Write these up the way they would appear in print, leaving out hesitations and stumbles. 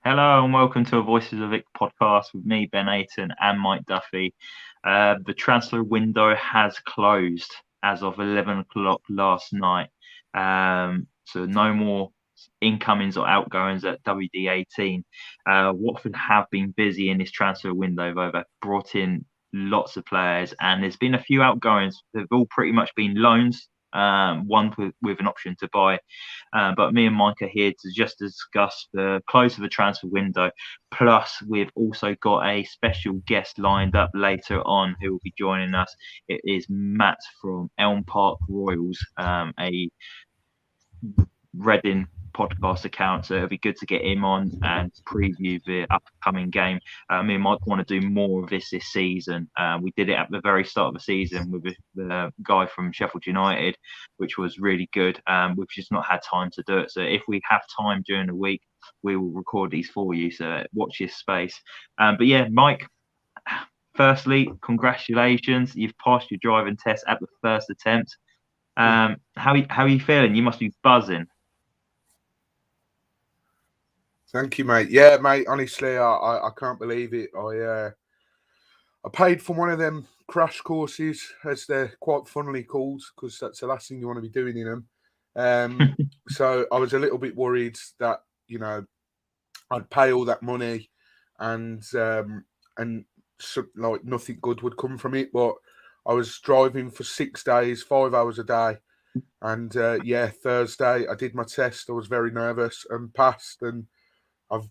Hello and welcome to a Voices of the Vic podcast with me, Ben Aiton, and Mike Duffy. The transfer window has closed as of 11 o'clock last night. So no more incomings or outgoings at WD18. Watford have been busy in this transfer window, though. They've brought in lots of players, and there's been a few outgoings. They've all pretty much been loans, one with an option to buy. But me and Mike are here to just discuss the close of the transfer window. Plus, we've also got a special guest lined up later on who will be joining us. It is Matt from Elm Park Royals, a Reading podcast account. So it'll be good to get him on and preview the upcoming game. Me and Mike want to do more of this season. We did it at the very start of the season with the guy from Sheffield United, which was really good. We've just not had time to do it. So if we have time during the week, we will record these for you. So watch this space. But yeah, Mike, firstly, congratulations. You've passed your driving test at the first attempt. How are you feeling? You must be buzzing. Thank you, mate. Yeah, mate. Honestly, I can't believe it. I paid for one of them crash courses, as they're quite funnily called, because that's the last thing you want to be doing in them. So I was a little bit worried that I'd pay all that money, and like nothing good would come from it. But I was driving for 6 days, 5 hours a day, and Thursday I did my test. I was very nervous and passed, and I've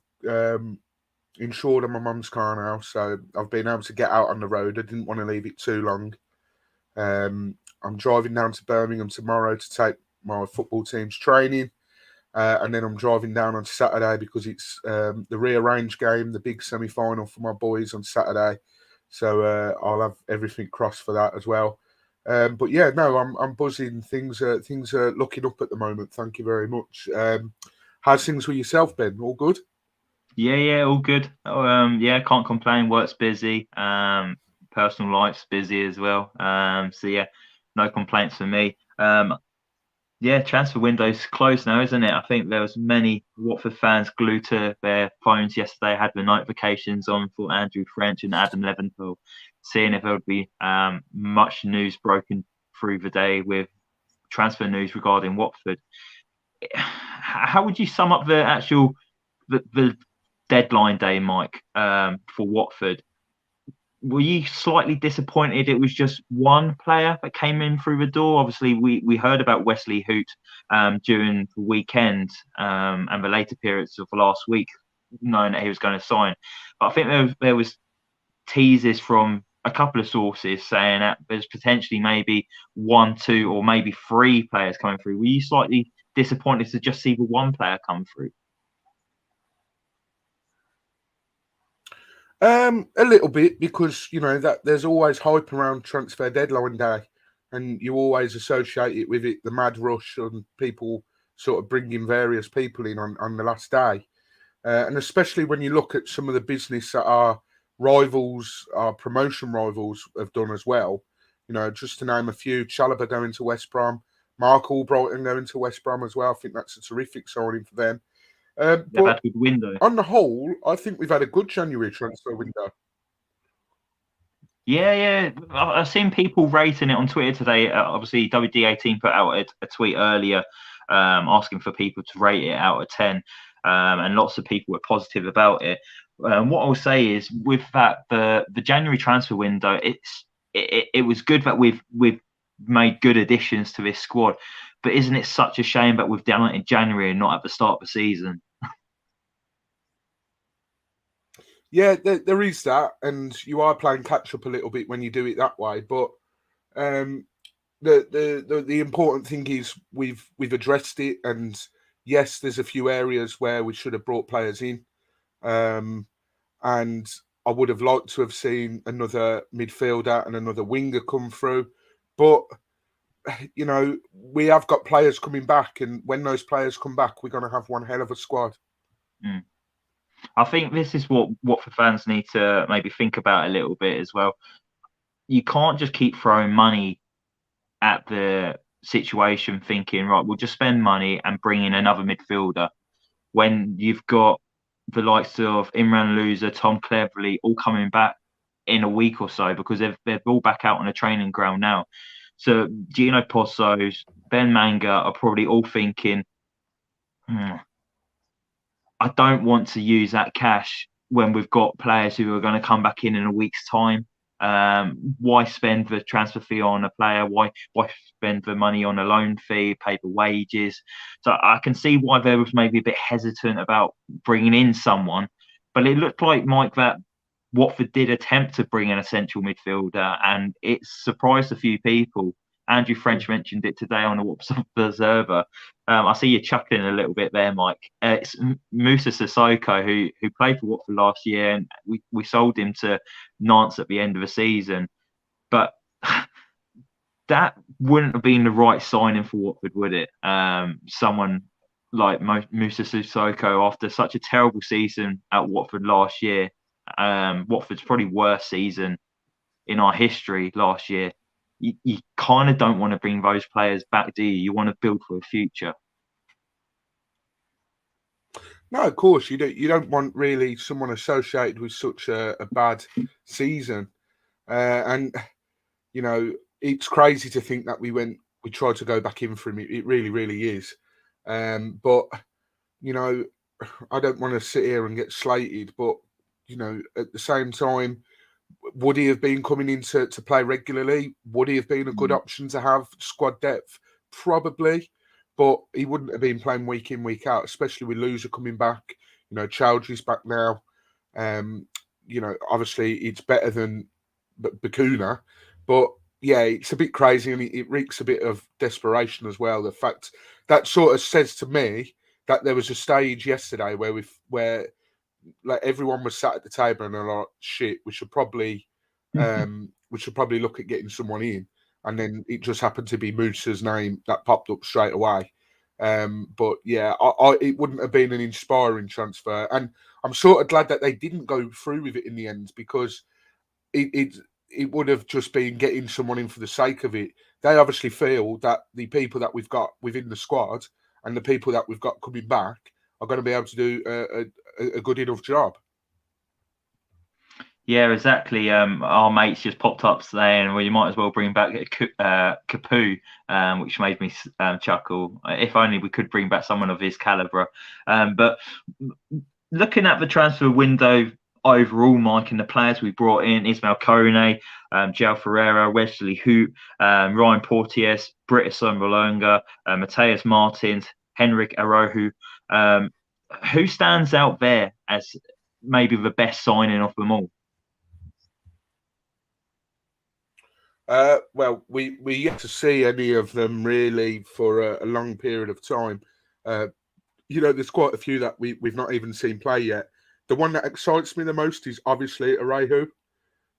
insured on my mum's car now, so I've been able to get out on the road. I didn't want to leave it too long. I'm driving down to Birmingham tomorrow to take my football team's training, and then I'm driving down on Saturday because it's the rearranged game, the big semi-final for my boys on Saturday. So I'll have everything crossed for that as well. But yeah, no, I'm buzzing. Things are looking up at the moment. Thank you very much. How's things with yourself, Ben? All good? Yeah, all good. Yeah, can't complain. Work's busy. Personal life's busy as well. So yeah, no complaints for me. Yeah, transfer window's closed now, isn't it? I think there was many Watford fans glued to their phones yesterday, had the notifications on for Andrew French and Adam Leventhal, seeing if there would be much news broken through the day with transfer news regarding Watford. How would you sum up the deadline day, Mike, for Watford? Were you slightly disappointed it was just one player that came in through the door? Obviously, we heard about Wesley Hoot during the weekend and the later periods of last week, knowing that he was going to sign. But I think there was teases from a couple of sources saying that there's potentially maybe one, two, or maybe three players coming through. Were you slightly disappointed to just see the one player come through? A little bit, because that there's always hype around transfer deadline day, and you always associate it with it, the mad rush and people sort of bringing various people in on the last day, and especially when you look at some of the business that our rivals, our promotion rivals, have done as well. Just to name a few: Chalobah going to West Brom, Mark Albrighton going to West Brom as well. I think that's a terrific signing for them. They've But had a good window. on the whole, I think we've had a good January transfer window. Yeah. I've seen people rating it on Twitter today. Obviously, WD18 put out a tweet earlier asking for people to rate it out of 10, and lots of people were positive about it. What I'll say is, with that, the January transfer window, it was good that we've made good additions to this squad, but isn't it such a shame that we've done it in January and not at the start of the season? Yeah, there is that, and you are playing catch up a little bit when you do it that way. But um, the important thing is we've addressed it, and yes, there's a few areas where we should have brought players in, um, and I would have liked to have seen another midfielder and another winger come through, but we have got players coming back, and when those players come back, we're going to have one hell of a squad. Mm. I think this is what the fans need to maybe think about a little bit as well. You can't just keep throwing money at the situation thinking, right, we'll just spend money and bring in another midfielder when you've got the likes of Imran Loser, Tom Cleverley, all coming back in a week or so, because they're all back out on the training ground now. So Gino Pozzo's, Ben Manga are probably all thinking, I don't want to use that cash when we've got players who are going to come back in a week's time. Why spend the transfer fee on a player? Why spend the money on a loan fee, pay the wages? So I can see why they was maybe a bit hesitant about bringing in someone, but it looked like, Mike, that Watford did attempt to bring in a central midfielder, and it surprised a few people. Andrew French mentioned it today on the Observer. I see you chuckling a little bit there, Mike. It's Musa Sissoko, who played for Watford last year, and we sold him to Nantes at the end of the season. But that wouldn't have been the right signing for Watford, would it? Someone like Musa Sissoko, after such a terrible season at Watford last year, Watford's probably worst season in our history last year. You kind of don't want to bring those players back, do you? You want to build for the future. No, of course you don't. You don't want really someone associated with such a bad season, and you know it's crazy to think that we tried to go back in for him. It really, really is. But you know, I don't want to sit here and get slated, but you know, at the same time, would he have been coming in to play regularly? Would he have been a good option to have squad depth? Probably, but he wouldn't have been playing week in, week out, especially with Loser coming back. You know, Chowdhury's back now. You know, obviously it's better than Bakuna, but yeah, it's a bit crazy and it reeks a bit of desperation as well. The fact that sort of says to me that there was a stage yesterday where like everyone was sat at the table and they're like, shit, we should probably look at getting someone in. And then it just happened to be Moose's name that popped up straight away. But yeah, it wouldn't have been an inspiring transfer. And I'm sort of glad that they didn't go through with it in the end, because it would have just been getting someone in for the sake of it. They obviously feel that the people that we've got within the squad and the people that we've got coming back are going to be able to do a good enough job. Yeah, exactly. Our mates just popped up saying, well, you might as well bring back Capu, which made me chuckle. If only we could bring back someone of his calibre. But looking at the transfer window overall, Mike, and the players we brought in, Ismail Kone, João Ferreira, Wesley Hoot, Ryan Porteous, Britison Malonga, Mateus Martins, Henrik Arohu. Who stands out there as maybe the best signing of them all? Well, we yet to see any of them really for a long period of time. You know, there's quite a few that we've not even seen play yet. The one that excites me the most is obviously Arejo.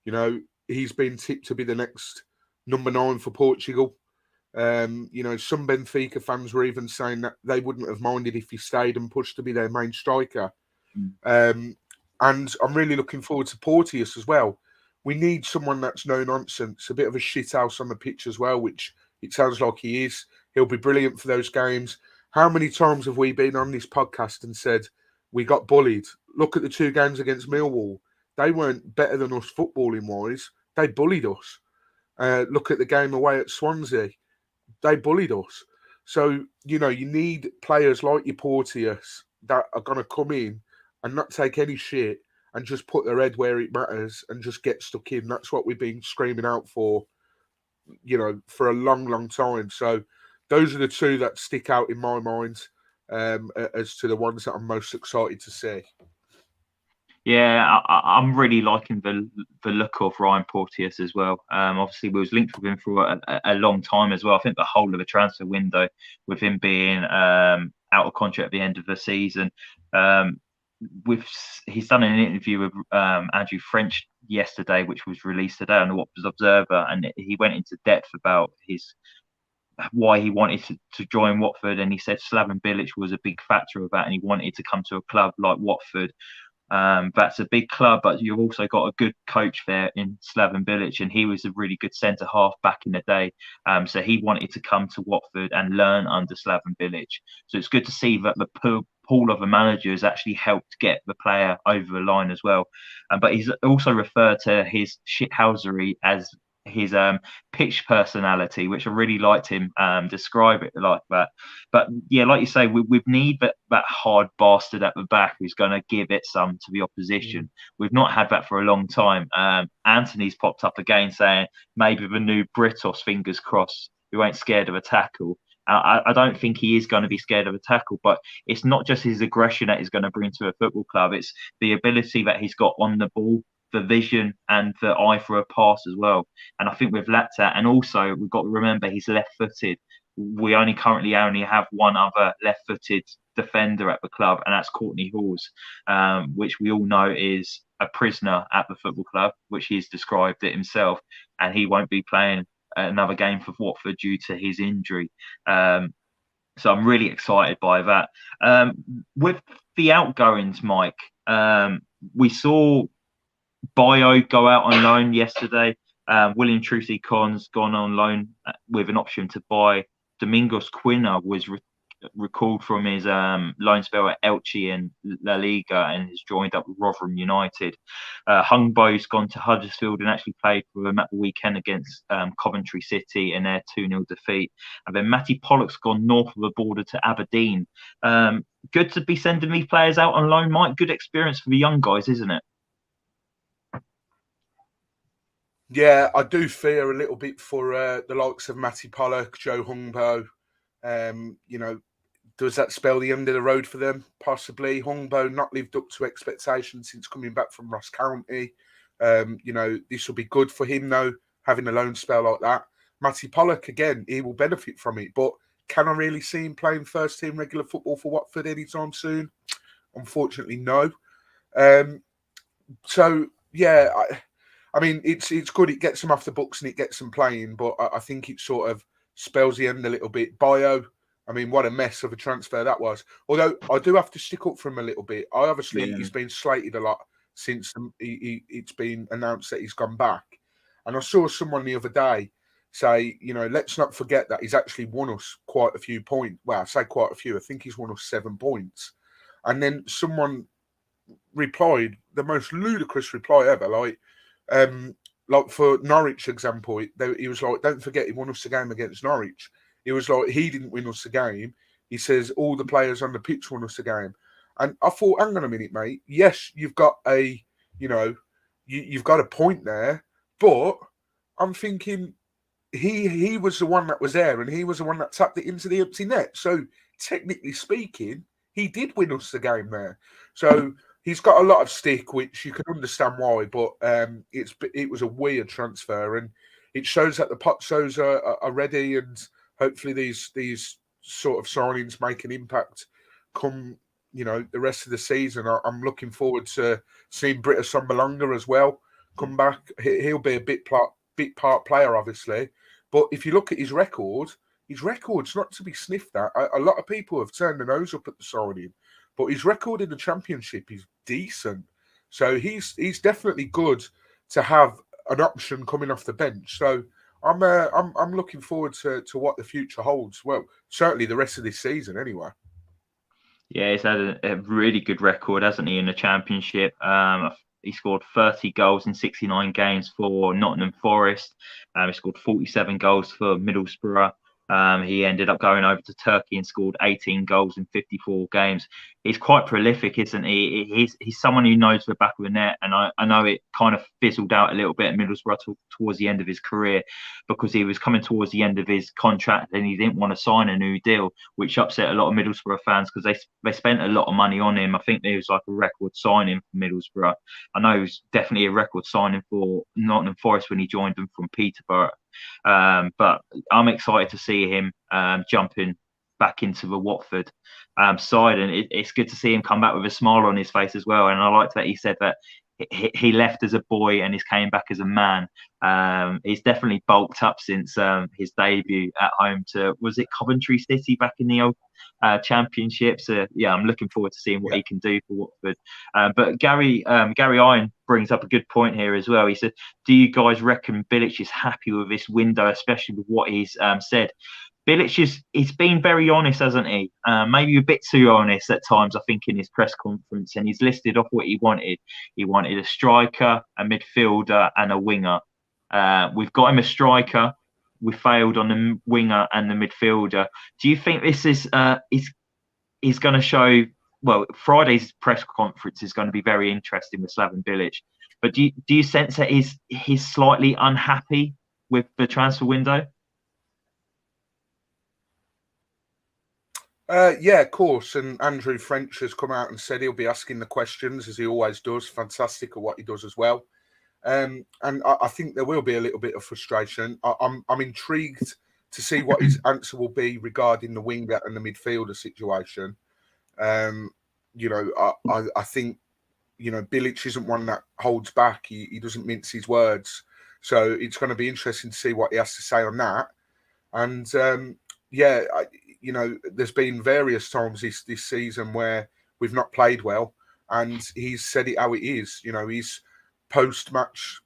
You know, he's been tipped to be the next number 9 for Portugal. You know, some Benfica fans were even saying that they wouldn't have minded if he stayed and pushed to be their main striker. And I'm really looking forward to Porteous as well. We need someone that's no nonsense, a bit of a shithouse on the pitch as well, which it sounds like he is. He'll be brilliant for those games. How many times have we been on this podcast and said we got bullied? Look at the 2 games against Millwall. They weren't better than us footballing wise. They bullied us. Look at the game away at Swansea. They bullied us. So, you know, you need players like your Porteous that are going to come in and not take any shit and just put their head where it matters and just get stuck in. That's what we've been screaming out for, you know, for a long, long time. So those are the 2 that stick out in my mind as to the ones that I'm most excited to see. Yeah, I'm really liking the look of Ryan Porteous as well. Obviously, we was linked with him for a long time as well. I think the whole of the transfer window, with him being out of contract at the end of the season. He's done an interview with Andrew French yesterday, which was released today on the Watford Observer, and he went into depth about why he wanted to join Watford, and he said Slaven Bilic was a big factor of that, and he wanted to come to a club like Watford. That's a big club, but you've also got a good coach there in Slaven Bilic, and he was a really good centre half back in the day. So he wanted to come to Watford and learn under Slaven Bilic. So it's good to see that the Hall of a manager has actually helped get the player over the line as well. But he's also referred to his shithousery as his pitch personality, which I really liked him describe it like that. But yeah, like you say, we need that hard bastard at the back who's going to give it some to the opposition. We've not had that for a long time. Anthony's popped up again saying maybe the new Britos, fingers crossed, who ain't scared of a tackle. I don't think he is going to be scared of a tackle, but it's not just his aggression that he's going to bring to a football club. It's the ability that he's got on the ball, the vision and the eye for a pass as well. And I think we've lacked that. And also, we've got to remember he's left-footed. We currently only have one other left-footed defender at the club, and that's Courtney Halls, which we all know is a prisoner at the football club, which he's described it himself, and he won't be playing another game for Watford due to his injury. So I'm really excited by that. With the outgoings, Mike, we saw Bio go out on loan yesterday. William Trucy Con's gone on loan with an option to buy. Domingos Quina was recalled from his loan spell at Elche and La Liga and has joined up with Rotherham United. Hungbo's gone to Huddersfield and actually played for them at the weekend against Coventry City in their 2-0 defeat. And then Matty Pollock's gone north of the border to Aberdeen. Good to be sending these players out on loan, Mike. Good experience for the young guys, isn't it? Yeah, I do fear a little bit for the likes of Matty Pollock, Joe Hungbo. Does that spell the end of the road for them? Possibly. Hungbo not lived up to expectations since coming back from Ross County. This will be good for him, though, having a loan spell like that. Matty Pollock, again, he will benefit from it. But can I really see him playing first-team regular football for Watford anytime soon? Unfortunately, no. I mean, it's good. It gets them off the books and it gets them playing, but I think it sort of spells the end a little bit. Bio, I mean, what a mess of a transfer that was. Although I do have to stick up for him a little bit. He's been slated a lot since it's been announced that he's gone back. And I saw someone the other day say, let's not forget that he's actually won us quite a few points. Well, I say quite a few. I think he's won us 7 points. And then someone replied, the most ludicrous reply ever, like for Norwich example, he was like, don't forget he won us the game against Norwich. He was like, he didn't win us the game. He says all the players on the pitch won us the game. And I thought, hang on a minute, mate. Yes, you've got you've got a point there, but I'm thinking he was the one that was there and he was the one that tapped it into the empty net. So technically speaking, he did win us the game there. So he's got a lot of stick, which you can understand why, but it was a weird transfer, and it shows that the pot shows are ready, and hopefully these sort of signings make an impact come the rest of the season. I'm looking forward to seeing Britta Sombalonga as well come back. He'll be a bit part player, obviously, but if you look at his record's not to be sniffed at. A lot of people have turned their nose up at the signing. But his record in the Championship is decent. So he's definitely good to have an option coming off the bench. So I'm looking forward to what the future holds. Well, certainly the rest of this season anyway. Yeah, he's had a really good record, hasn't he, in the Championship? He scored 30 goals in 69 games for Nottingham Forest. He scored 47 goals for Middlesbrough. He ended up going over to Turkey and scored 18 goals in 54 games. He's quite prolific, isn't he? He's someone who knows the back of the net, and I know it kind of fizzled out a little bit at Middlesbrough towards the end of his career because he was coming towards the end of his contract and he didn't want to sign a new deal, which upset a lot of Middlesbrough fans because they spent a lot of money on him. I think it was like a record signing for Middlesbrough. I know it was definitely a record signing for Nottingham Forest when he joined them from Peterborough. But I'm excited to see him jumping back into the Watford side, and it's good to see him come back with a smile on his face as well. And I liked that he said that he left as a boy and he's came back as a man. He's definitely bulked up since his debut at home to, was it Coventry City back in the old Championship? So yeah, I'm looking forward to seeing what he can do for Watford. But Gary Iron brings up a good point here as well. He said, do you guys reckon Bilic is happy with this window, especially with what he's said? he's been very honest, hasn't he? Maybe a bit too honest at times, I think, in his press conference. And he's listed off what he wanted. He wanted a striker, a midfielder, and a winger. We've got him a striker. We failed on the winger and the midfielder. Do you think this is going to show? Well, Friday's press conference is going to be very interesting with Slaven Bilic. But do you sense that he's slightly unhappy with the transfer window? Yeah, of course. And Andrew French has come out and said he'll be asking the questions, as he always does. Fantastic at what he does as well. And I think there will be a little bit of frustration. I'm intrigued to see what his answer will be regarding the winger and the midfielder situation. You know, I think, you know, Bilic isn't one that holds back. He doesn't mince his words. So it's going to be interesting to see what he has to say on that. And yeah, you know, there's been various times this season where we've not played well, and he's said it how it is. You know, his post-match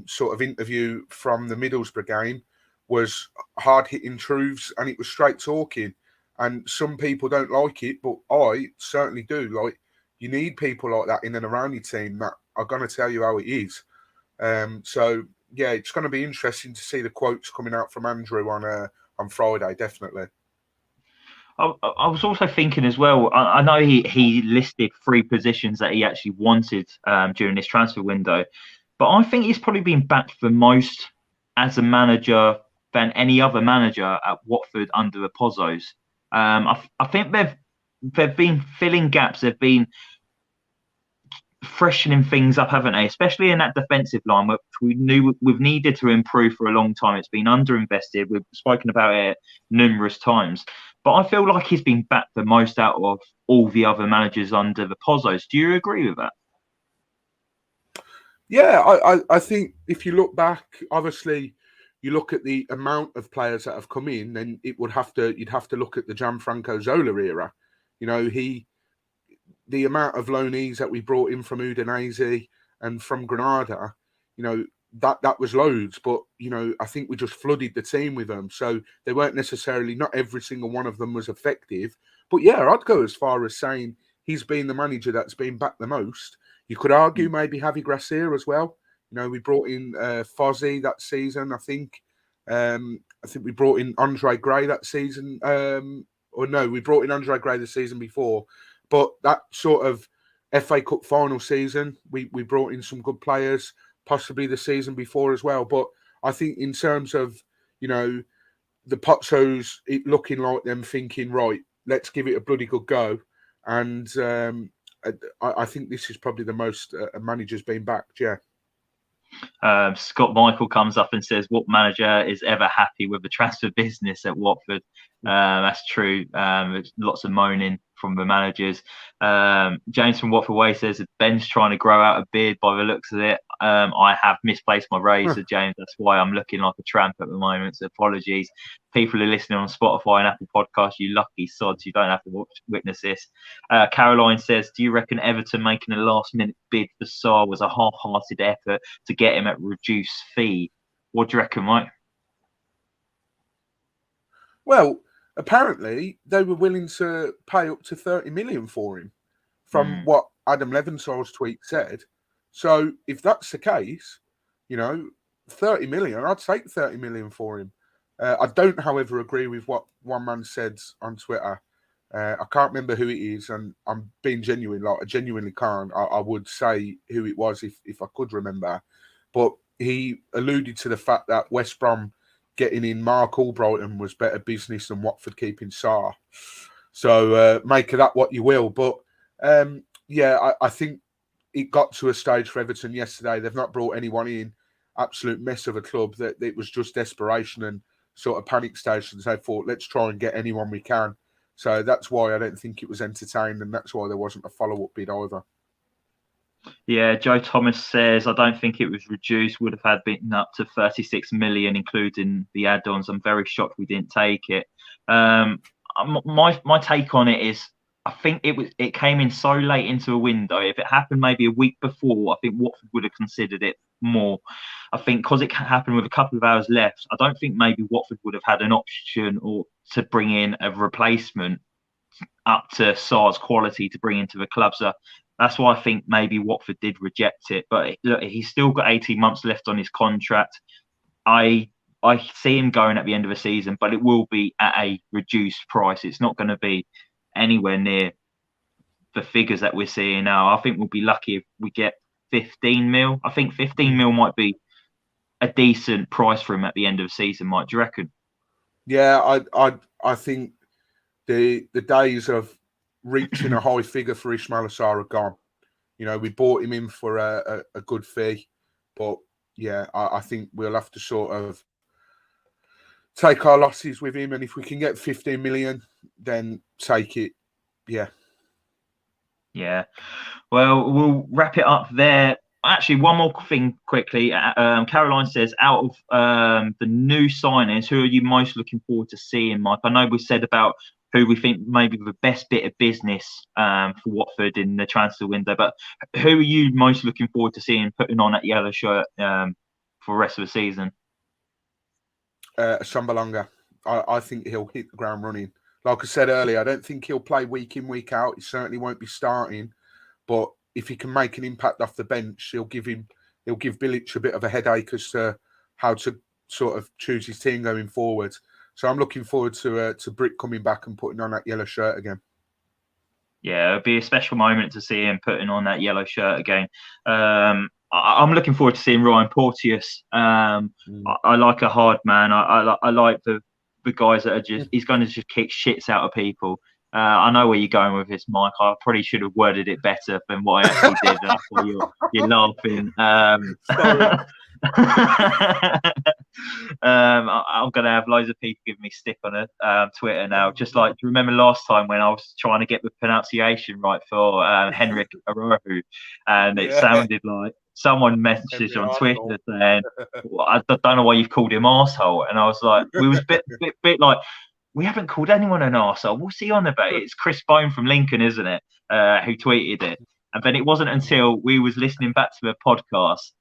sort of interview from the Middlesbrough game was hard-hitting truths, and it was straight talking. And some people don't like it, but I certainly do. Like, you need people like that in and around your team that are going to tell you how it is. So yeah, it's going to be interesting to see the quotes coming out from Andrew on Friday, definitely. I was also thinking as well. I know he listed 3 positions that he actually wanted during this transfer window, but I think he's probably been backed the most as a manager than any other manager at Watford under the Pozzos. I think they've been filling gaps. They've been freshening things up, haven't they? Especially in that defensive line, which we knew we've needed to improve for a long time. It's been underinvested. We've spoken about it numerous times. But I feel like he's been backed the most out of all the other managers under the Pozzos. Do you agree with that? Yeah, I think if you look back, obviously, you look at the amount of players that have come in, then you'd have to look at the Gianfranco Zola era. You know, the amount of loanees that we brought in from Udinese and from Granada, you know, that was loads. But, you know, I think we just flooded the team with them. So they weren't necessarily, not every single one of them was effective. But yeah, I'd go as far as saying he's been the manager that's been backed the most. You could argue maybe Javi Gracia as well. You know, we brought in Fozzie that season, I think. I think we brought in Andre Gray that season. Or no, we brought in Andre Gray the season before. But that sort of FA Cup final season, we brought in some good players, possibly the season before as well. But I think in terms of, you know, the Pozzos, it looking like them thinking, right, let's give it a bloody good go. And I think this is probably the most a manager's been backed, yeah. Scott Michael comes up and says, what manager is ever happy with the transfer business at Watford? That's true. There's lots of moaning from the managers. James from Watford Way says Ben's trying to grow out a beard by the looks of it. I have misplaced my razor, James. That's why I'm looking like a tramp at the moment. So apologies. People are listening on Spotify and Apple Podcasts. You lucky sods. You don't have to witness this. Caroline says, do you reckon Everton making a last-minute bid for Sarr was a half-hearted effort to get him at reduced fee? What do you reckon, Mike? Well, apparently they were willing to pay up to 30 million for him, from what Adam Levensal's tweet said. So if that's the case, you know, 30 million, I'd take 30 million for him. I don't, however, agree with what one man said on Twitter. I can't remember who it is, and I'm being genuine. Like, I genuinely can't. I would say who it was if I could remember. But he alluded to the fact that West Brom getting in Mark Albrighton was better business than Watford keeping Sarr. So make of that what you will. But yeah, I think it got to a stage for Everton yesterday. They've not brought anyone in. Absolute mess of a club. That it was just desperation and sort of panic stations. They thought, let's try and get anyone we can. So that's why I don't think it was entertained, and that's why there wasn't a follow-up bid either. Yeah, Joe Thomas says, I don't think it was reduced, would have had been up to 36 million, including the add-ons. I'm very shocked we didn't take it. My take on it is, I think it came in so late into a window. If it happened maybe a week before, I think Watford would have considered it more. I think because it can happen with a couple of hours left, I don't think maybe Watford would have had an option or to bring in a replacement up to Sarr's quality to bring into the club. So that's why I think maybe Watford did reject it. But look, he's still got 18 months left on his contract. I see him going at the end of the season, but it will be at a reduced price. It's not going to be anywhere near the figures that we're seeing now. I think we'll be lucky if we get 15 mil. I think 15 mil might be a decent price for him at the end of the season, Mike. Do you reckon? Yeah, I think the days of reaching a high figure for Ismaila Sarr are gone. You know, we bought him in for a good fee, but yeah, I think we'll have to sort of take our losses with him, and if we can get 15 million, then take it. Yeah. Yeah. Well, we'll wrap it up there. Actually, one more thing quickly. Caroline says, out of the new signings, who are you most looking forward to seeing, Mike? I know we said about who we think maybe the best bit of business for Watford in the transfer window, but who are you most looking forward to seeing putting on that yellow shirt for the rest of the season? Sambalanga. I think he'll hit the ground running. Like I said earlier, I don't think he'll play week in, week out. He certainly won't be starting, but if he can make an impact off the bench, he'll give Bilic a bit of a headache as to how to sort of choose his team going forward. So I'm looking forward to Brick coming back and putting on that yellow shirt again. Yeah, it'd be a special moment to see him putting on that yellow shirt again. I'm looking forward to seeing Ryan Porteous. I like a hard man. I like the guys that are just, he's going to just kick shits out of people. I know where you're going with this, Mike. I probably should have worded it better than what I actually did. That's why you're laughing. I'm going to have loads of people give me stick on Twitter now. Just like, do you remember last time when I was trying to get the pronunciation right for Henrik Arohu, and it sounded like someone messaged on Twitter saying, well, I don't know why you've called him arsehole. And I was like, we was a bit like, we haven't called anyone an arsehole. What's he on about? It's Chris Bone from Lincoln, isn't it? Who tweeted it. And then it wasn't until we was listening back to the podcast,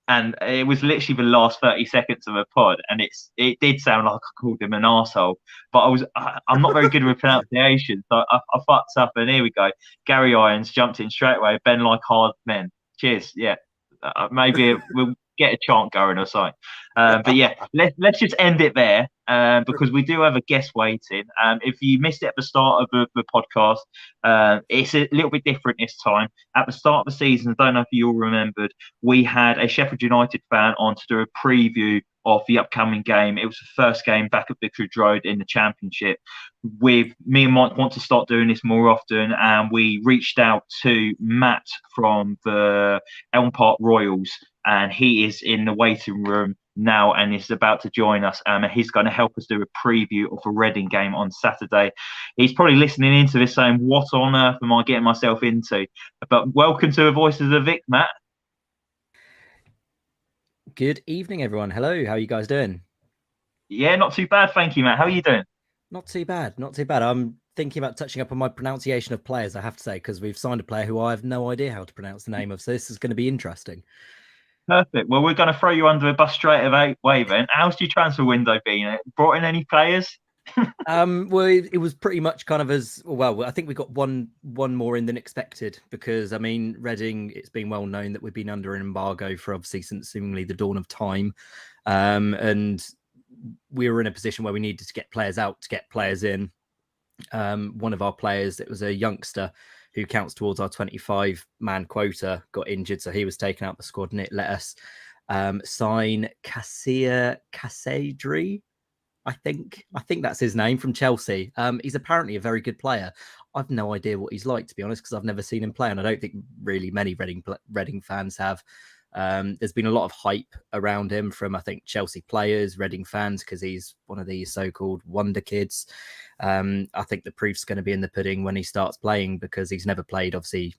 and it was literally the last 30 seconds of a pod, and it did sound like I called him an arsehole, but I'm not very good with pronunciation, so I fucked up, and here we go. Gary Irons jumped in straight away. Ben like hard men. Cheers. Yeah, maybe we'll get a chant going or something. But yeah, let's just end it there because we do have a guest waiting. If you missed it at the start of the podcast, it's a little bit different this time. At the start of the season, I don't know if you all remembered, we had a Sheffield United fan on to do a preview of the upcoming game. It was the first game back at Vicarage Road in the Championship. With me and Mike want to start doing this more often, and we reached out to Matt from the Elm Park Royals, and he is in the waiting room now and is about to join us. And he's going to help us do a preview of a Reading game on Saturday. He's probably listening into this saying, what on earth am I getting myself into? But welcome to the Voices of the Vic, Matt. Good evening, everyone. Hello, how are you guys doing? Yeah, not too bad, thank you, Matt. How are you doing? Not too bad, not too bad. I'm thinking about touching up on my pronunciation of players, I have to say, because we've signed a player who I have no idea how to pronounce the name of, so this is going to be interesting. Perfect. Well, we're going to throw you under a bus straight away then. How's your transfer window been? Brought in any players? Well, it was pretty much kind of as well. I think we got one more in than expected because, I mean, Reading, it's been well known that we've been under an embargo for obviously since seemingly the dawn of time. And we were in a position where we needed to get players out to get players in. One of our players, it was a youngster who counts towards our 25-man quota, got injured, so he was taken out the squad, and it let us sign Casadri. I think that's his name, from Chelsea. He's apparently a very good player. I've no idea what he's like, to be honest, because I've never seen him play, and I don't think really many Reading fans have. There's been a lot of hype around him from, I think, Chelsea players, Reading fans, because he's one of these so-called wonder kids. I think the proof's going to be in the pudding when he starts playing, because he's never played, obviously,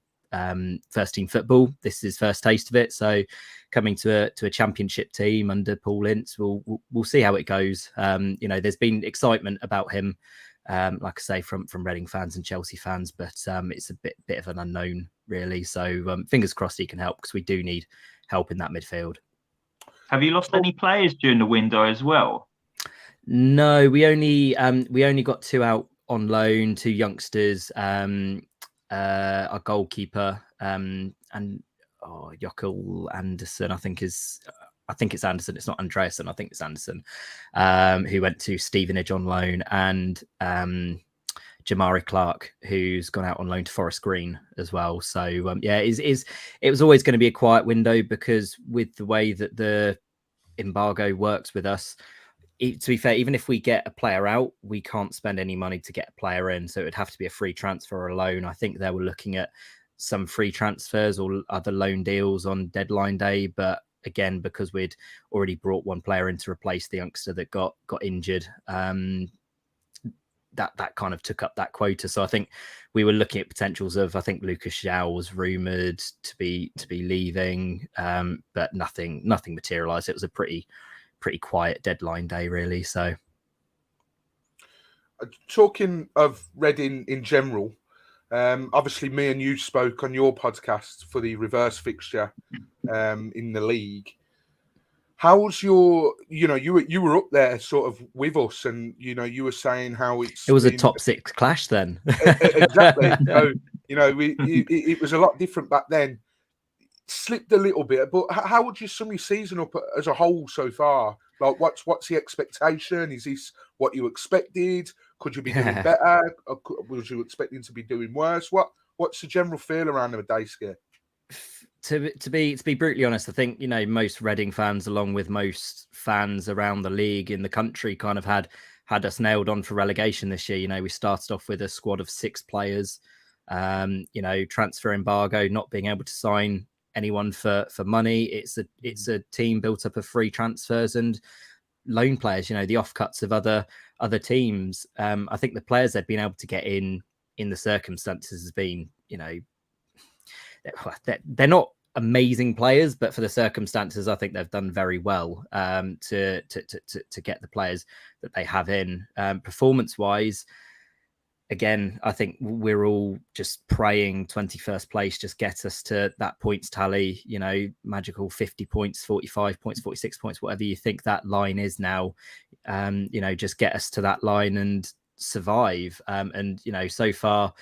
first team football. This is his first taste of it. So coming to a championship team under Paul Ince, we'll see how it goes. There's been excitement about him like I say, from Reading fans and Chelsea fans, but it's a bit of an unknown, really. So fingers crossed he can help, because we do need help in that midfield. Have you lost any players during the window as well? No, we only got 2 out on loan, 2 youngsters, our goalkeeper, and Jokel Anderson, I think it's Anderson. It's not Andreasen. I think it's Anderson, who went to Stevenage on loan, and Jamari Clark, who's gone out on loan to Forest Green as well. So it was always going to be a quiet window, because with the way that the embargo works with us, to be fair, even if we get a player out, we can't spend any money to get a player in. So it would have to be a free transfer or a loan. I think they were looking at some free transfers or other loan deals on deadline day. But again, because we'd already brought 1 player in to replace the youngster that got injured, that kind of took up that quota. So I think we were looking at potentials of, I think Lucas Xiao was rumoured to be leaving, but nothing materialised. It was a pretty quiet deadline day, really. So talking of Reading in general, obviously me and you spoke on your podcast for the reverse fixture in the league. How's your, you were up there sort of with us, and you were saying how it was a top 6 clash then. Exactly. So it was a lot different back then. Slipped a little bit, but how would you sum your season up as a whole so far? Like, what's the expectation? Is this what you expected? Could you be doing better? Or was you expecting to be doing worse? What's the general feel around the day, Skip? To be brutally honest, I think most Reading fans, along with most fans around the league in the country, kind of had us nailed on for relegation this year. We started off with a squad of 6 players. Transfer embargo, not being able to sign anyone for money. It's a team built up of free transfers and loan players. The offcuts of other teams. I think the players they've been able to get in the circumstances has been, they're not amazing players, but for the circumstances, I think they've done very well to get the players that they have in. Performance wise, again, I think we're all just praying 21st place just get us to that points tally, magical 50 points, 45 points, 46 points, whatever you think that line is now, just get us to that line and survive. And so far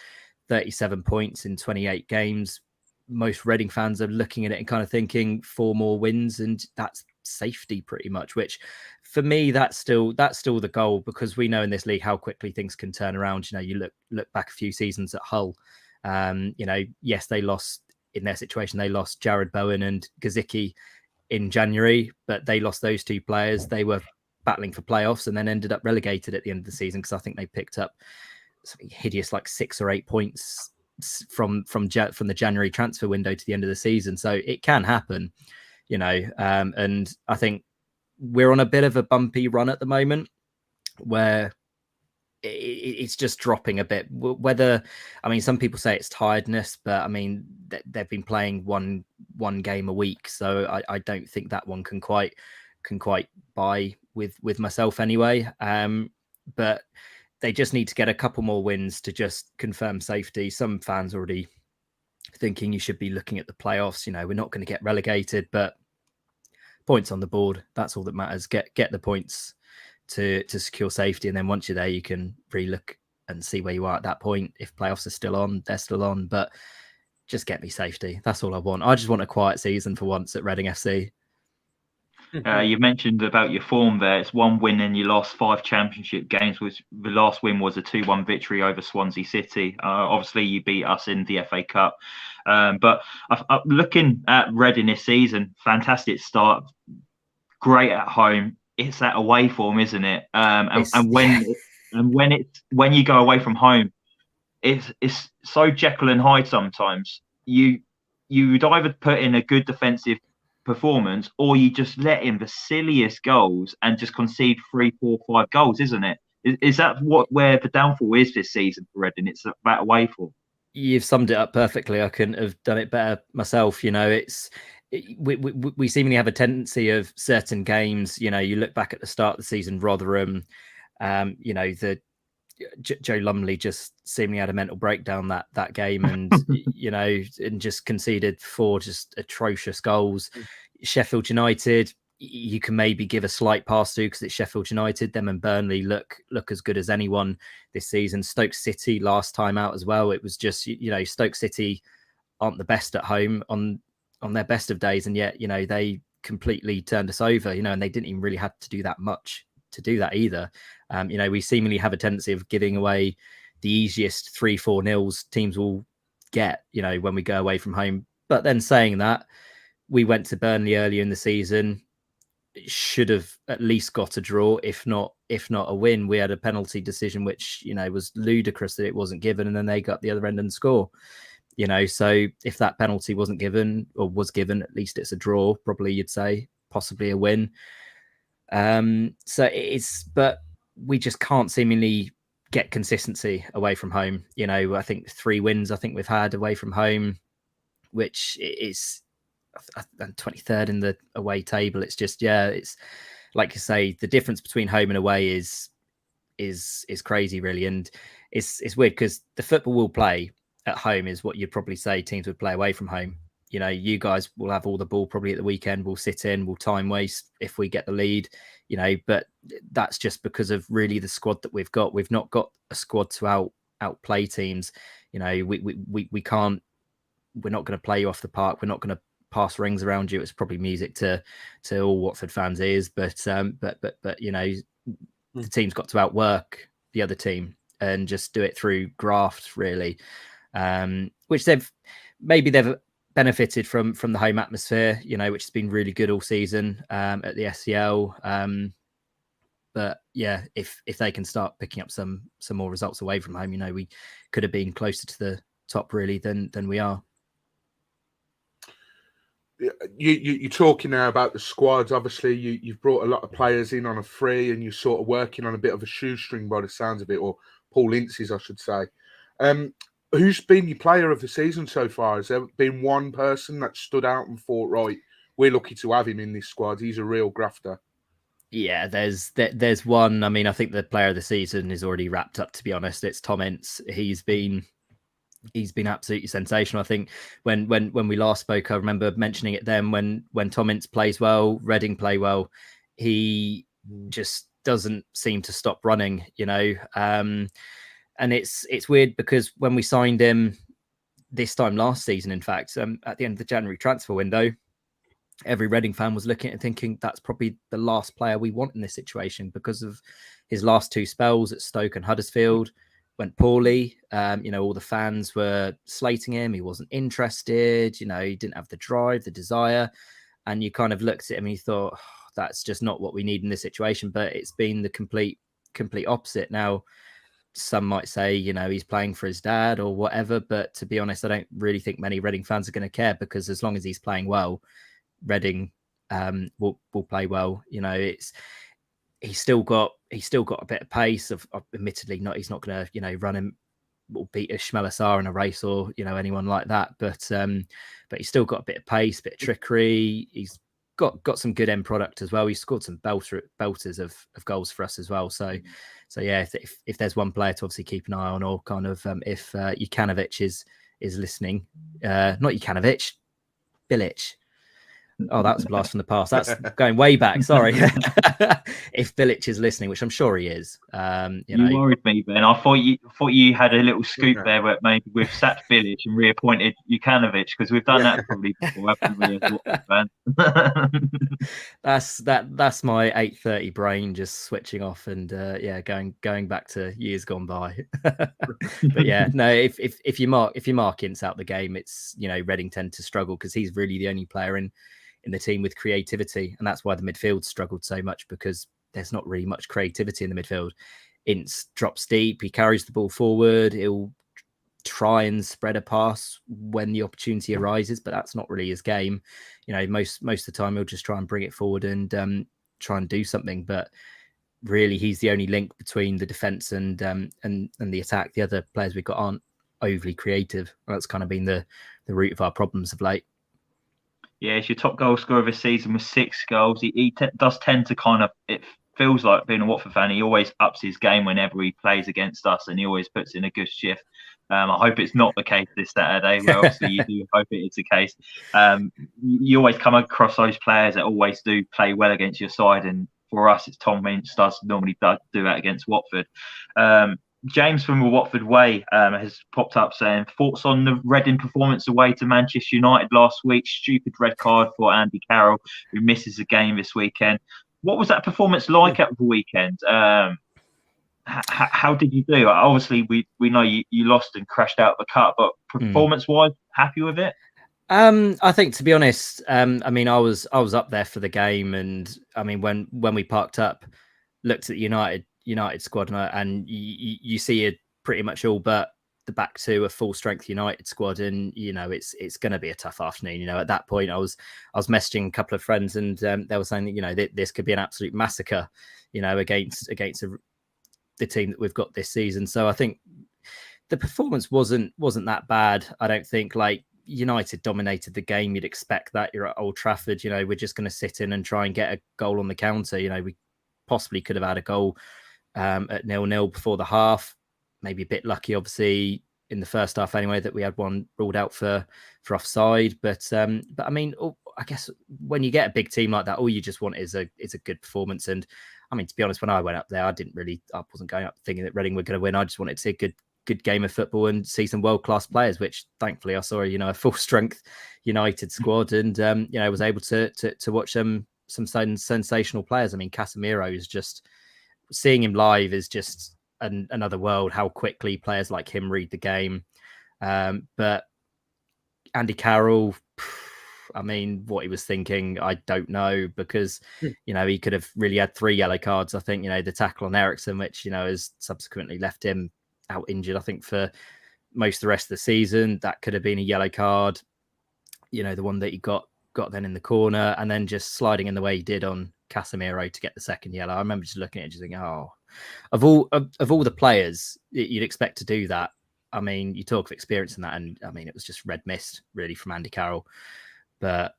37 points in 28 games. Most Reading fans are looking at it and kind of thinking 4 more wins, and that's safety pretty much, which for me that's still the goal, because we know in this league how quickly things can turn around. You look back a few seasons at Hull, yes, they lost in their situation, they lost Jared Bowen and Gazicki in January, but they lost those 2 players. They were battling for playoffs and then ended up relegated at the end of the season, because I think they picked up something hideous like 6 or 8 points from the January transfer window to the end of the season. So it can happen, and I think we're on a bit of a bumpy run at the moment where it's just dropping a bit. Some people say it's tiredness, but they've been playing one game a week, so I don't think that one can quite buy with myself anyway. But they just need to get a couple more wins to just confirm safety. Some fans already thinking you should be looking at the playoffs. We're not going to get relegated, but points on the board, that's all that matters. Get the points to secure safety, and then once you're there, you can relook and see where you are at that point. If playoffs are still on, they're still on, but just get me safety. That's all I want. I just want a quiet season for once at Reading FC. You mentioned about your form there. It's 1 win and you lost 5 championship games, which the last win was a 2-1 victory over Swansea City. Obviously, you beat us in the FA Cup. But looking at Reading this season, fantastic start, great at home. It's that away form, isn't it? When you go away from home, it's so Jekyll and Hyde sometimes. You would either put in a good defensive performance, or you just let in the silliest goals and just concede 3, 4, 5 goals, isn't it? Is that where the downfall is this season for Reading? It's that away form. You've summed it up perfectly. I couldn't have done it better myself. We seemingly have a tendency of certain games. You look back at the start of the season, Rotherham. Joe Lumley just seemingly had a mental breakdown that game, and and just conceded 4 just atrocious goals. Sheffield United, you can maybe give a slight pass to because it's Sheffield United. Them and Burnley look as good as anyone this season. Stoke City last time out as well. It was just Stoke City aren't the best at home on their best of days, and yet they completely turned us over. And they didn't even really have to do that much to do that either. We seemingly have a tendency of giving away the easiest 3-4 nils teams will get, when we go away from home. But then saying that, we went to Burnley earlier in the season, should have at least got a draw, if not a win. We had a penalty decision, which, was ludicrous that it wasn't given, and then they got the other end and score. So if that penalty wasn't given or was given, at least it's a draw, probably you'd say, possibly a win. But we just can't seemingly get consistency away from home. I think 3 wins we've had away from home, which is 23rd in the away table. It's just, it's like you say, the difference between home and away is crazy, really. And it's weird because the football we'll play at home is what you'd probably say teams would play away from home. You guys will have all the ball probably at the weekend. We'll sit in, we'll time waste if we get the lead, but that's just because of really the squad that we've got. We've not got a squad to outplay teams. We can't, we're not going to play you off the park. We're not going to pass rings around you. It's probably music to all Watford fans' ears, but the team's got to outwork the other team and just do it through graft, really, which they've benefited from the home atmosphere, which has been really good all season at the SCL. But yeah, if they can start picking up some more results away from home, we could have been closer to the top really than we are. You're talking now about the squads. Obviously, you've brought a lot of players in on a free, and you're sort of working on a bit of a shoestring by the sounds of it, or Paul Ince's, I should say. Who's been your player of the season so far? Has there been one person that stood out and thought, right, we're lucky to have him in this squad? He's a real grafter. Yeah, there's one. I mean, I think the player of the season is already wrapped up, to be honest. It's Tom Ince. He's been absolutely sensational. I think when we last spoke, I remember mentioning it then, when Tom Ince plays well, Reading play well, he just doesn't seem to stop running, and it's weird because when we signed him this time last season, in fact, at the end of the January transfer window, every Reading fan was looking at it and thinking that's probably the last player we want in this situation because of his last 2 spells at Stoke and Huddersfield. Went poorly. All the fans were slating him. He wasn't interested. He didn't have the drive, the desire. And you kind of looked at him and you thought, that's just not what we need in this situation. But it's been the complete opposite. Now, some might say, he's playing for his dad or whatever. But to be honest, I don't really think many Reading fans are going to care, because as long as he's playing well, Reading will play well. He's still got a bit of pace. Admittedly, he's not going to run him or beat a Schmelzer in a race or anyone like that. But he's still got a bit of pace, bit of trickery. He's got some good end product as well. He scored some belters of goals for us as well. So yeah, if there's one player to obviously keep an eye on, or kind of if Jukanovic is listening, not Jukanovic, Bilic. Oh, that was a blast from the past. That's going way back. Sorry. If Bilic is listening, which I'm sure he is. You worried me, Ben. I thought you had a little scoop there where maybe we've sacked Bilic and reappointed Jukanovic, because we've done that probably before, haven't we? That's my 8:30 brain just switching off and going back to years gone by. But yeah, no, if you mark Ince out the game, it's Reading tend to struggle because he's really the only player in the team with creativity, and that's why the midfield struggled so much, because there's not really much creativity in the midfield. Ince drops deep, he carries the ball forward, he'll try and spread a pass when the opportunity arises, but that's not really his game. Most of the time he'll just try and bring it forward and try and do something, but really he's the only link between the defense and the attack. The other players we've got aren't overly creative. That's kind of been the root of our problems of late. Yeah, it's your top goal scorer of the season with 6 goals. He does tend to kind of, feels like, being a Watford fan, he always ups his game whenever he plays against us, and he always puts in a good shift. I hope it's not the case this Saturday, but obviously you do hope it is the case. You always come across those players that always do play well against your side, and for us, it's Tom Minch does normally do that against Watford. James from the Watford Way has popped up saying, thoughts on the Reading performance away to Manchester United last week? Stupid red card for Andy Carroll, who misses a game this weekend. What was that performance like at the weekend? How did you do? Obviously, we know you lost and crashed out the cup, but performance-wise, happy with it? I think, to be honest, I mean, I was up there for the game, and I mean, when we parked up, looked at the United squad, and you see it pretty much all but the back two, a full strength United squad, and you know it's going to be a tough afternoon. You know, at that point, I was messaging a couple of friends, and they were saying that, you know, this could be an absolute massacre, you know, against the team that we've got this season. So I think the performance wasn't that bad. I don't think, like, United dominated the game. You'd expect that. You're at Old Trafford. You know, we're just going to sit in and try and get a goal on the counter. You know, we possibly could have had a goal at 0-0 before the half. Maybe a bit lucky, obviously, in the first half anyway, that we had one ruled out for offside. But I mean, I guess when you get a big team like that, all you just want is a good performance. And I mean, to be honest, when I went up there, I wasn't going up thinking that Reading were going to win. I just wanted to see a good game of football and see some world-class players, which thankfully I saw, you know, a full-strength United squad, and you know, was able to watch some sensational players. I mean, Casemiro is just, seeing him live is just another world, how quickly players like him read the game. But Andy Carroll, I mean, what he was thinking, I don't know, because, you know, he could have really had 3 yellow cards. I think, you know, the tackle on Ericsson, which, you know, has subsequently left him out injured, I think, for most of the rest of the season. That could have been a yellow card. You know, the one that he got then in the corner, and then just sliding in the way he did on Casemiro to get the second yellow. I remember just looking at it, just thinking, oh, of all the players you'd expect to do that. I mean, you talk of experience in that, and I mean, it was just red mist really from Andy Carroll. But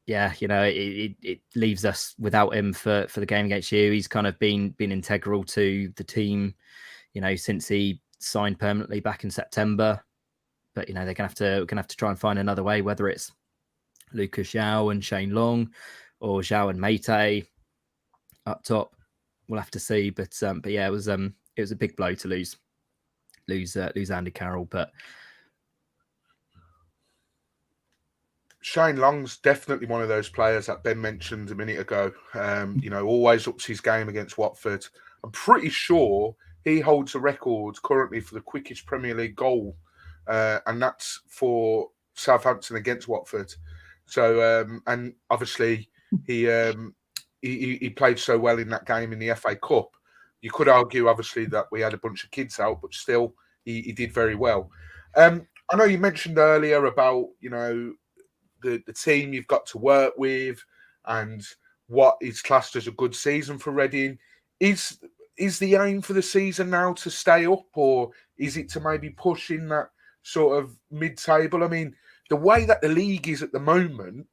yeah, you know, it leaves us without him for the game against you. He's kind of been integral to the team, you know, since he signed permanently back in September. But, you know, they're gonna have to try and find another way, whether it's Lucas João and Shane Long, or João and Mate up top. We'll have to see. But yeah, it was a big blow to lose Andy Carroll. But Shane Long's definitely one of those players that Ben mentioned a minute ago. You know, always ups his game against Watford. I'm pretty sure he holds a record currently for the quickest Premier League goal, and that's for Southampton against Watford. So, and obviously he played so well in that game in the FA Cup. You could argue, obviously, that we had a bunch of kids out, but still, he did very well. I know you mentioned earlier about, you know, the team you've got to work with and what is classed as a good season for Reading. Is the aim for the season now to stay up, or is it to maybe push in that sort of mid-table? I mean, the way that the league is at the moment,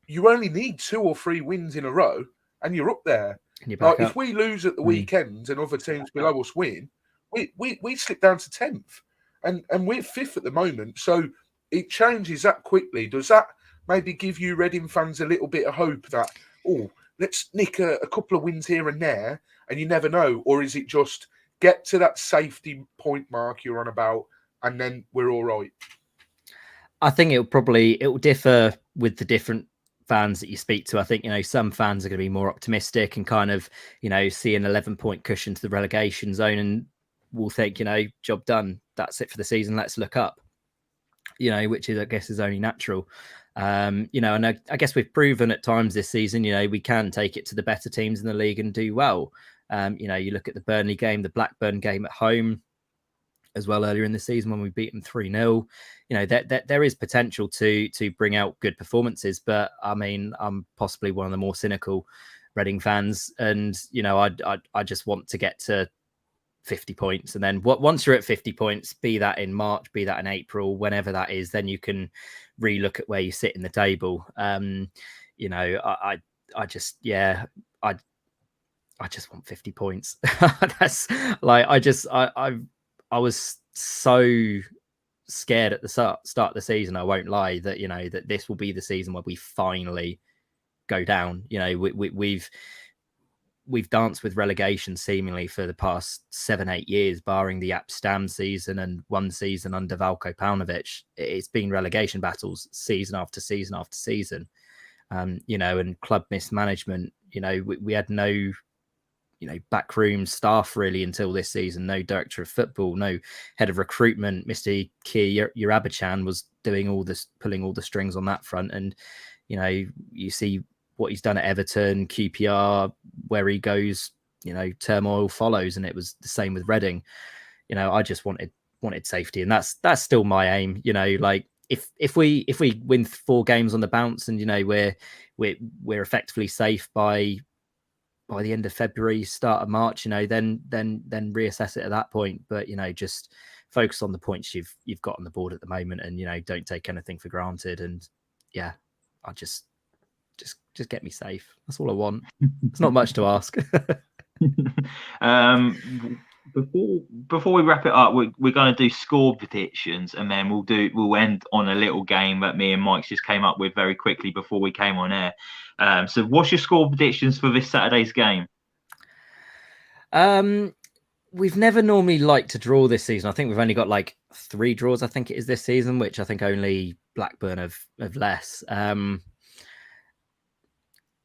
you only need 2 or 3 wins in a row and you're up there. Like, if we lose at the weekend and other teams below us win, we slip down to 10th, and we're 5th at the moment. So it changes that quickly. Does that maybe give you Reading fans a little bit of hope that, oh, let's nick a couple of wins here and there, and you never know? Or is it just get to that safety point mark you're on about, and then we're all right? I think it will differ with the different fans that you speak to. I think, you know, some fans are going to be more optimistic and kind of, you know, see an 11-point cushion to the relegation zone and will think, you know, job done. That's it for the season. Let's look up, you know, which is, I guess, is only natural. You know, and I guess we've proven at times this season, you know, we can take it to the better teams in the league and do well. You know, you look at the Burnley game, the Blackburn game at home as well earlier in the season when we beat them 3-0. You know, there is potential to bring out good performances, but I mean, I'm possibly one of the more cynical Reading fans, and you know, I just want to get to 50 points, and then once you're at 50 points, be that in March, be that in April, whenever that is, then you can relook at where you sit in the table. You know, I just, yeah, I just want 50 points. That's like I was so scared at the start of the season. I won't lie that that this will be the season where we finally go down. We've danced with relegation seemingly for the past 7-8 years, barring the Amsterdam season and one season under Valko Paunovic. It's been relegation battles season after season after season. And club mismanagement. We had no backroom staff really until this season. No director of football, no head of recruitment. Mr. Keir Yerabachan was doing all this, pulling all the strings on that front. And you see what he's done at Everton, QPR, where he goes, turmoil follows, and it was the same with Reading. I just wanted safety, and that's still my aim. Like if we win 4 games on the bounce, and we're effectively safe by the end of February, start of March, then reassess it at that point. But just focus on the points you've got on the board at the moment, and don't take anything for granted. And yeah, I just get me safe. That's all I want. It's not much to ask. Before we wrap it up, we're going to do score predictions, and then we'll end on a little game that me and Mike just came up with very quickly before we came on air. So what's your score predictions for this Saturday's game? We've never normally liked to draw this season. I think we've only got like 3 draws, I think it is this season, which I think only Blackburn have less.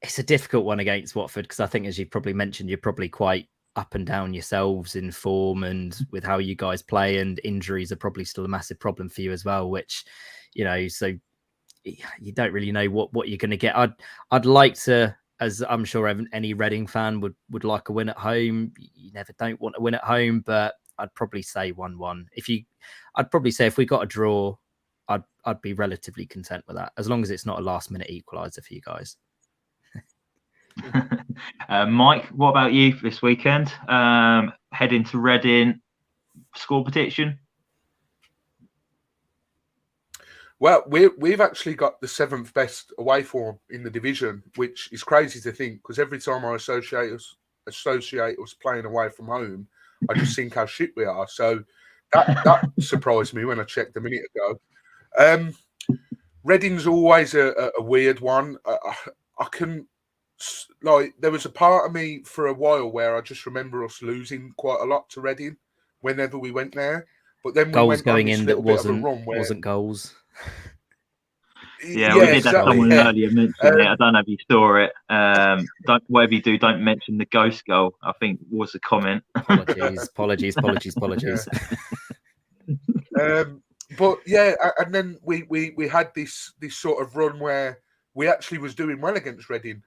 It's a difficult one against Watford because I think, as you probably mentioned, you're probably quite up and down yourselves in form and with how you guys play, and injuries are probably still a massive problem for you as well, which, so you don't really know what you're going to get. I'd like to, as I'm sure any Reading fan would like a win at home. You never don't want to win at home, but I'd probably say 1-1. I'd probably say if we got a draw, I'd be relatively content with that, as long as it's not a last minute equaliser for you guys. Mike, what about you this weekend? Heading to Reading, score prediction? Well, we've actually got the 7th best away form in the division, which is crazy to think, because every time I associate us playing away from home, I just think how shit we are. So that surprised me when I checked a minute ago. Reading's always a weird one. I can. There was a part of me for a while where I just remember us losing quite a lot to Reading whenever we went there. But then goals we went going in that wasn't goals. Yeah, we did have someone earlier mention it. I don't know if you saw it. Whatever you do, don't mention the ghost goal, I think was the comment. Apologies. But yeah, and then we had this sort of run where we actually was doing well against Reading.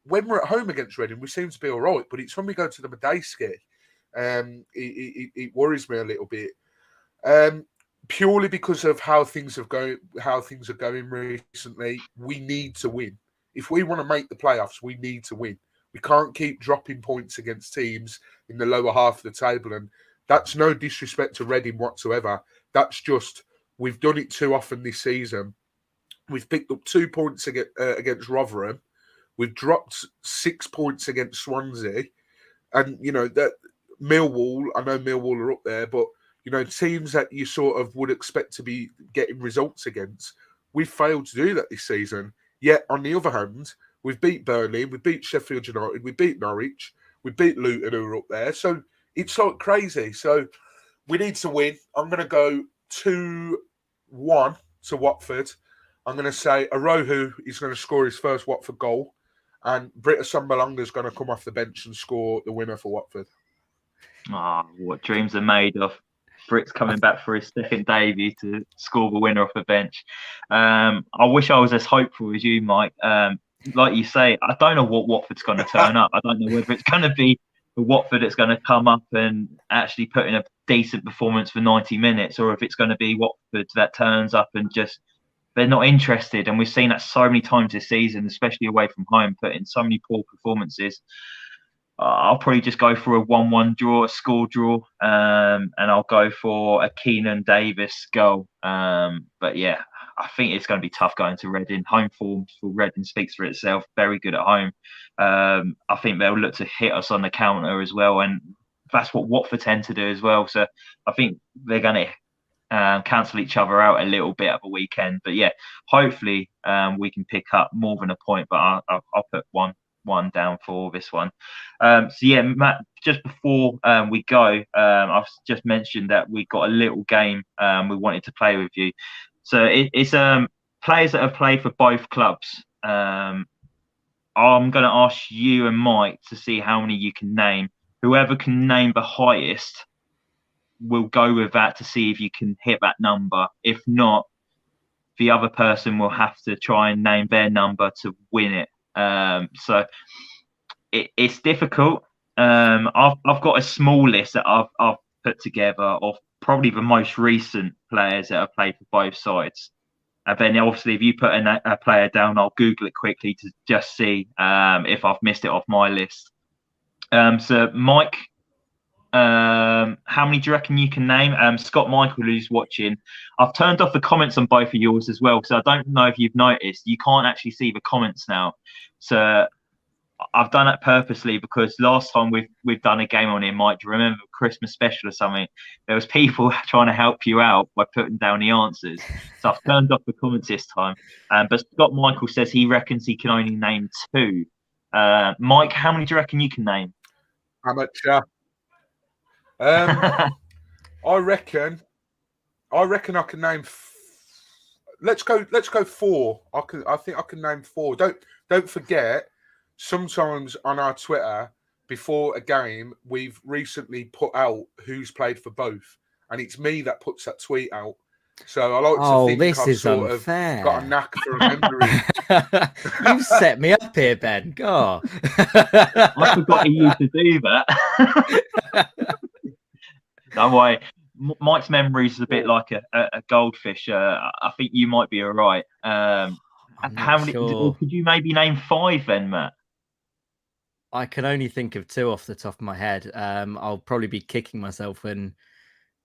When we're at home against Reading, we seem to be all right, but it's when we go to the Medeski, it worries me a little bit, purely because of how things are going recently. We need to win if we want to make the playoffs. We need to win. We can't keep dropping points against teams in the lower half of the table, and that's no disrespect to Reading whatsoever. That's just we've done it too often this season. We've picked up 2 points against Rotherham. We've dropped 6 points against Swansea. And, that Millwall, I know Millwall are up there, but, teams that you sort of would expect to be getting results against, we've failed to do that this season. Yet, on the other hand, we've beat Burnley, we beat Sheffield United, we beat Norwich, we beat Luton, who are up there. So, it's like crazy. So, we need to win. I'm going to go 2-1 to Watford. I'm going to say Arohu is going to score his first Watford goal. And Britta Sambalanga is going to come off the bench and score the winner for Watford. What dreams are made of. Fritz coming back for his second debut to score the winner off the bench. I wish I was as hopeful as you, Mike. Like you say, I don't know what Watford's going to turn up. I don't know whether it's going to be the Watford that's going to come up and actually put in a decent performance for 90 minutes, or if it's going to be Watford that turns up and just they're not interested. And we've seen that so many times this season, especially away from home, put in so many poor performances. I'll probably just go for a 1-1 draw, a score draw, and I'll go for a Keenan Davis goal. But yeah, I think it's going to be tough going to Reading. Home form for Reading speaks for itself. Very good at home. I think they'll look to hit us on the counter as well, and that's what Watford tend to do as well. So I think they're going to cancel each other out a little bit of a weekend. But yeah, hopefully we can pick up more than a point. But I'll put one down for this one. So yeah, Matt, just before we go, I've just mentioned that we got a little game we wanted to play with you. So it's players that have played for both clubs. I'm going to ask you and Mike to see how many you can name. Whoever can name the highest, we'll go with that to see if you can hit that number. If not, the other person will have to try and name their number to win it. So it's difficult. I've got a small list that I've put together of probably the most recent players that have played for both sides. And then obviously, if you put a player down, I'll Google it quickly to just see if I've missed it off my list. So Mike, how many do you reckon you can name? Scott Michael, who's watching, I've turned off the comments on both of yours as well, because I don't know if you've noticed, you can't actually see the comments now. So I've done it purposely, because last time we've done a game on here, Mike, do you remember Christmas special or something? There was people trying to help you out by putting down the answers. So I've turned off the comments this time. But Scott Michael says he reckons he can only name 2. Mike, how many do you reckon you can name? Amateur. I reckon I can name. Let's go 4. I think I can name 4. Don't forget. Sometimes on our Twitter, before a game, we've recently put out who's played for both, and it's me that puts that tweet out. So I like to think this I've is sort unfair. of got a knack for remembering. You've set me up here, Ben. God. I forgot he used to do that. Don't worry. Mike's memory is a bit like a goldfish. I think you might be all right. I'm how not many? sure. Could you maybe name 5 then, Matt? I can only think of 2 off the top of my head. I'll probably be kicking myself when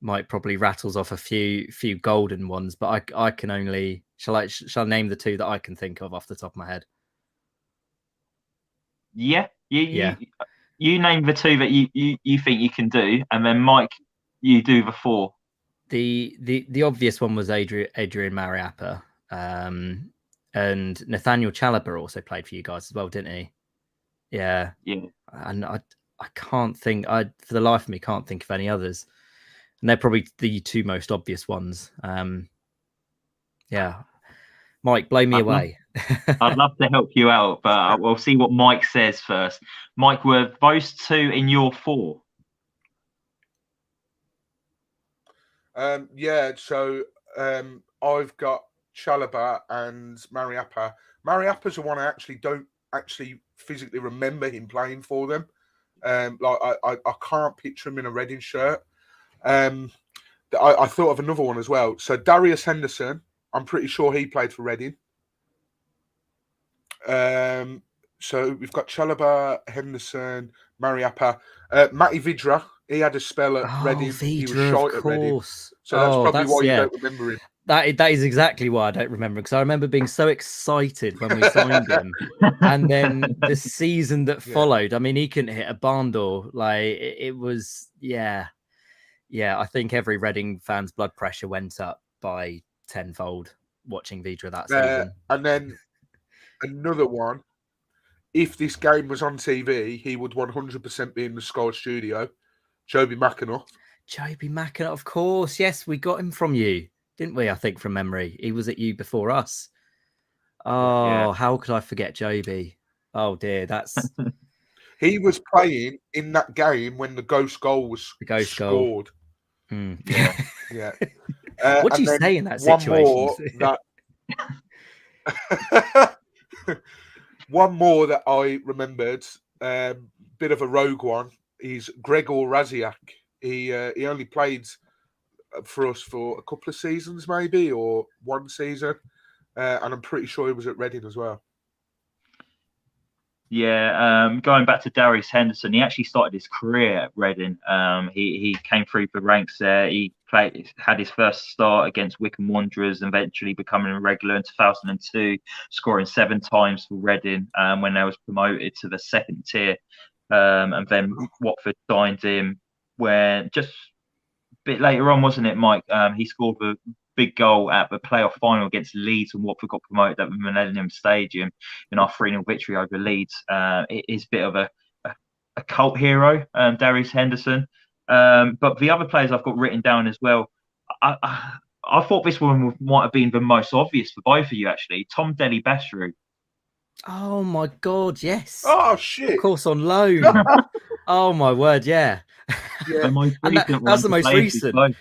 Mike probably rattles off a few golden ones, but I can only shall I name the 2 that I can think of off the top of my head? Yeah, you name the 2 that you think you can do, and then Mike, you do the 4. The obvious one was Adrian Mariappa, and Nathaniel Chalobah also played for you guys as well, didn't he? Yeah. And I can't think. For the life of me, can't think of any others. And they're probably the 2 most obvious ones. Yeah. Mike, blow me away. I'd love to help you out, but we'll see what Mike says first. Mike, were those 2 in your 4? Yeah. So I've got Chalobah and Mariappa. Mariappa's the one I actually don't physically remember him playing for them. I can't picture him in a Reading shirt. I thought of another one as well. So Darius Henderson, I'm pretty sure he played for Reading. So we've got Chalobah, Henderson, Mariappa, Matty Vidra. He had a spell at Reading. Vidra, he was shite at Reading. So that's probably why you don't remember him. That is exactly why I don't remember, because I remember being so excited when we signed him, and then the season that followed. I mean, he couldn't hit a barn door. Like it was, yeah. I think every Reading fan's blood pressure went up by tenfold watching Vidra that season. And then another one. If this game was on TV, he would 100% be in the Sky studio. Joby McAnuff. Joby McAnuff, of course. Yes, we got him from you, didn't we? I think from memory. He was at you before us. Oh, yeah. How could I forget Joby? Oh, dear. That's... He was playing in that game when the ghost goal was scored. Goal. Yeah. What do you say in that situation? One more that I remembered, bit of a rogue one, is Gregor Raziak. He only played for us for a couple of seasons, maybe, or 1 season, and I'm pretty sure he was at Reading as well. Yeah, going back to Darius Henderson, he actually started his career at Reading. He came through the ranks there. He had his first start against Wycombe Wanderers, and eventually becoming a regular in 2002, scoring 7 times for Reading when they was promoted to the second tier. And then Watford signed him when just a bit later on, wasn't it, Mike? He scored the big goal at the playoff final against Leeds, and Watford got promoted at the Millennium Stadium in our 3-0 victory over Leeds. It is a bit of a cult hero, Darius Henderson. But the other players I've got written down as well, I thought this one might have been the most obvious for both of you, actually. Tom Deli Basru. Oh my God, yes. Oh shit! Of course, on loan. Oh my word, yeah. Yeah. And that's the most recent.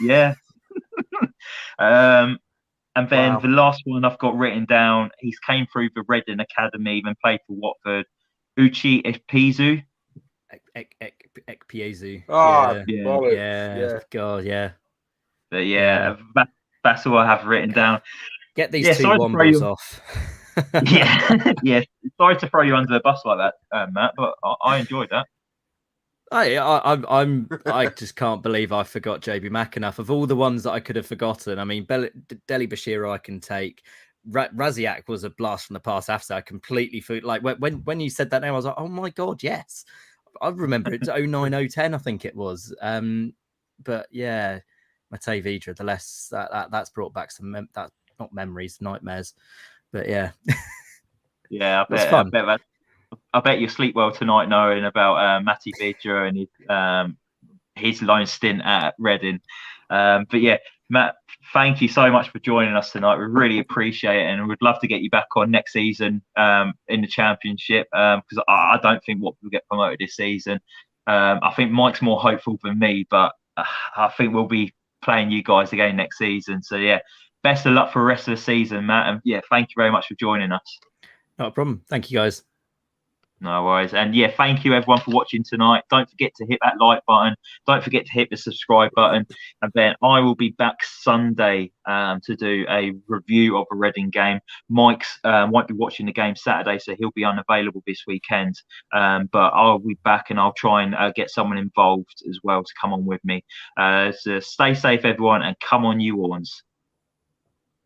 Yeah. And then Wow. the last one I've got written down, he's came through the Reading Academy, then played for Watford. Uchi Ekpizu. Ekpiezu. Oh, Yeah. God, yeah. But that's all I have written down. Get these two Wombles off. Yeah. Sorry to throw you under the bus like that, Matt, but I enjoyed that. I just can't believe I forgot JB McAnuff. Of all the ones that I could have forgotten, I mean, Deli Bashir I can take. Raziak was a blast from the past after I completely like when you said that name, I was like, oh my God, yes. I remember it 09, 010, I think it was. But yeah, Matej Vidra, the less that's brought back some not memories, nightmares. But yeah. Yeah, I bet you sleep well tonight knowing about Matej Vidra and his lone stint at Reading. But yeah, Matt, thank you so much for joining us tonight. We really appreciate it, and we'd love to get you back on next season in the Championship, because I don't think Watford will get promoted this season. I think Mike's more hopeful than me, but I think we'll be playing you guys again next season. So yeah, best of luck for the rest of the season, Matt. And yeah, thank you very much for joining us. Not a problem. Thank you, guys. No worries. And yeah, thank you everyone for watching tonight. Don't forget to hit that like button. Don't forget to hit the subscribe button. And then I will be back Sunday to do a review of a Reading game. Mike's won't be watching the game Saturday, so he'll be unavailable this weekend. But I'll be back, and I'll try and get someone involved as well to come on with me. So stay safe, everyone, and come on, you Orns.